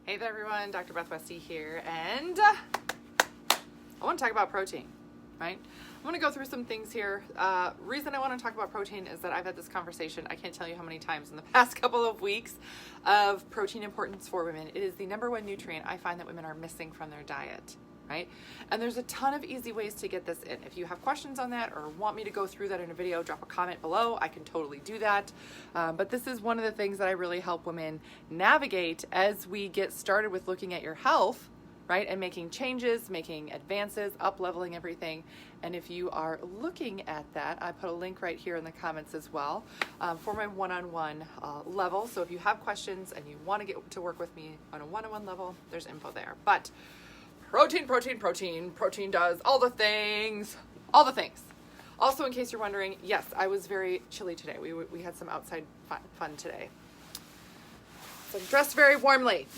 Hey there everyone, Dr. Beth Westy here, and I want to talk about protein, right? I'm going to go through some things here. Reason I want to talk about protein is that I've had this conversation, I can't tell you how many times in the past couple of weeks, of protein importance for women. It is the #1 nutrient I find that women are missing from their diet, right? And there's a ton of easy ways to get this in. If you have questions on that or want me to go through that in a video, drop a comment below. I can totally do that. But this is one of the things that I really help women navigate as we get started with looking at your health, right? And making changes, making advances, up-leveling everything. And if you are looking at that, I put a link right here in the comments as well for my one-on-one level. So if you have questions and you want to get to work with me on a one-on-one level, there's info there. But protein does all the things. Also, in case you're wondering, yes, I was very chilly today. We had some outside fun today. So I'm dressed very warmly.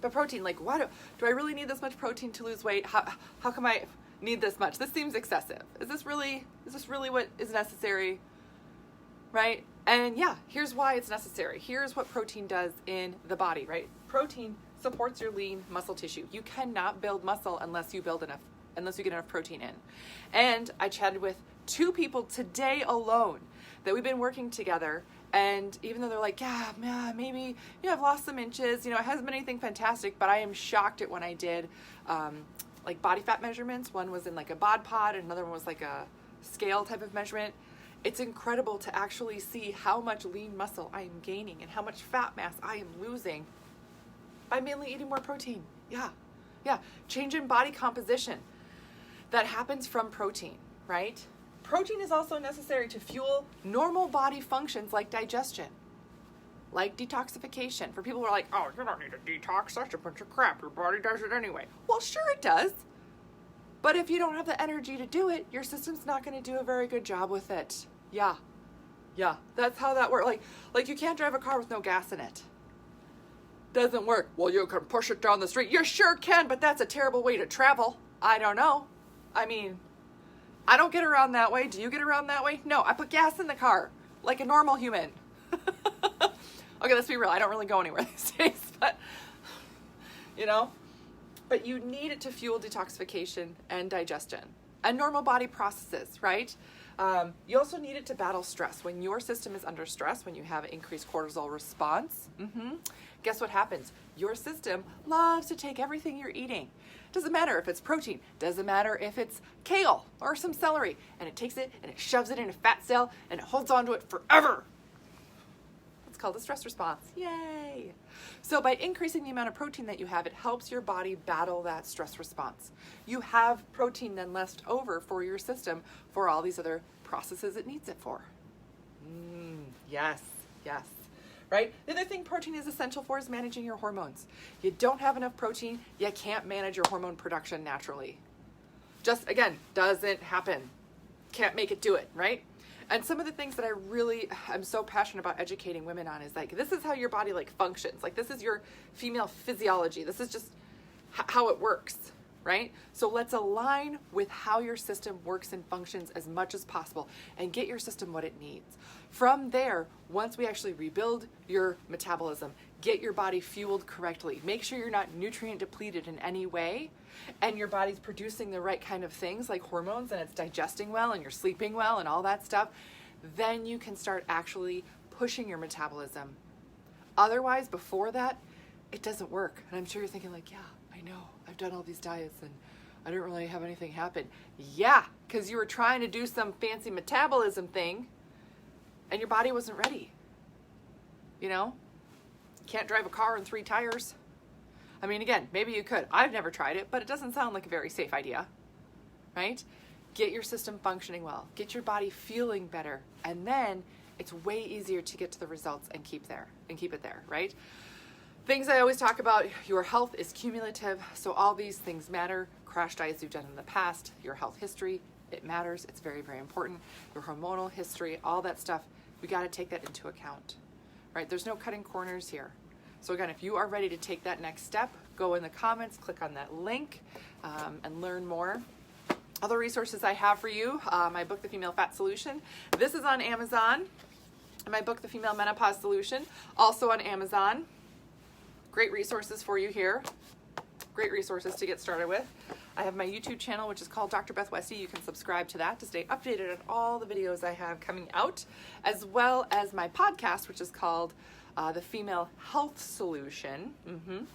But protein, like, why do I really need this much protein to lose weight? How come I need this much? This seems excessive. Is this really what is necessary? Right? And yeah, here's why it's necessary. Here's what protein does in the body, right? Protein supports your lean muscle tissue. You cannot build muscle unless you get enough protein in. And I chatted with 2 people today alone that we've been working together. And even though they're like, yeah, maybe, I've lost some inches, it hasn't been anything fantastic, but I am shocked at when I did like body fat measurements. One was in like a bod pod, and another one was like a scale type of measurement. It's incredible to actually see how much lean muscle I am gaining and how much fat mass I am losing by mainly eating more protein. Yeah. Change in body composition that happens from protein, right? Protein is also necessary to fuel normal body functions like digestion, like detoxification. For people who are like, oh, you don't need a detox, that's a bunch of crap, your body does it anyway. Well, sure it does. But if you don't have the energy to do it, your system's not going to do a very good job with it. Yeah, that's how that works. Like you can't drive a car with no gas in it. Doesn't work. Well, you can push it down the street. You sure can, but that's a terrible way to travel. I don't know. I mean, I don't get around that way. Do you get around that way? No, I put gas in the car like a normal human. Okay, let's be real. I don't really go anywhere these days, but but you need it to fuel detoxification and digestion and normal body processes, right? You also need it to battle stress. When your system is under stress, when you have an increased cortisol response, guess what happens? Your system loves to take everything you're eating. Doesn't matter if it's protein, doesn't matter if it's kale or some celery, and it takes it and it shoves it in a fat cell and it holds on to it forever. It's called a stress response. Yay! So by increasing the amount of protein that you have, it helps your body battle that stress response. You have protein then left over for your system for all these other processes it needs it for. Yes. Right? The other thing protein is essential for is managing your hormones. You don't have enough protein, you can't manage your hormone production naturally. Just, again, doesn't happen. Can't make it do it, right? And some of the things that I'm so passionate about educating women on is like, this is how your body functions. Like, this is your female physiology. This is just how it works, right? So let's align with how your system works and functions as much as possible and get your system what it needs. From there, once we actually rebuild your metabolism, get your body fueled correctly, make sure you're not nutrient depleted in any way, and your body's producing the right kind of things like hormones, and it's digesting well, and you're sleeping well, and all that stuff, then you can start actually pushing your metabolism. Otherwise, before that, it doesn't work. And I'm sure you're thinking like, yeah, I know, I've done all these diets and I didn't really have anything happen. Yeah, because you were trying to do some fancy metabolism thing and your body wasn't ready. Can't drive a car on 3 tires. I mean, again, maybe you could. I've never tried it, but it doesn't sound like a very safe idea, right? Get your system functioning well. Get your body feeling better. And then it's way easier to get to the results and keep it there, right? Things I always talk about, your health is cumulative, so all these things matter. Crash diets you've done in the past, your health history, it matters. It's very, very important. Your hormonal history, all that stuff, we got to take that into account, right? There's no cutting corners here. So again, if you are ready to take that next step, go in the comments, click on that link, and learn more. Other resources I have for you, my book, The Female Fat Solution. This is on Amazon. My book, The Female Menopause Solution, also on Amazon. Great resources for you here. Great resources to get started with. I have my YouTube channel, which is called Dr. Beth Westy. You can subscribe to that to stay updated on all the videos I have coming out, as well as my podcast, which is called The Female Health Solution.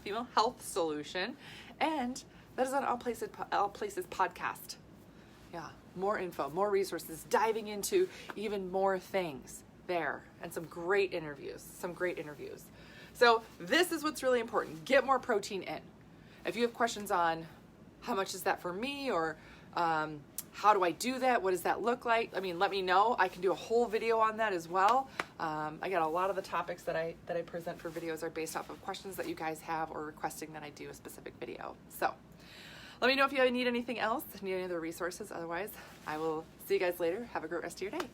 Female Health Solution. And that is on All Places podcast. Yeah, more info, more resources, diving into even more things there, and some great interviews. So this is what's really important. Get more protein in. If you have questions on how much is that for me, or how do I do that? What does that look like? I mean, let me know. I can do a whole video on that as well. I got a lot of the topics that I present for videos are based off of questions that you guys have or requesting that I do a specific video. So let me know if you need anything else, need any other resources. Otherwise, I will see you guys later. Have a great rest of your day.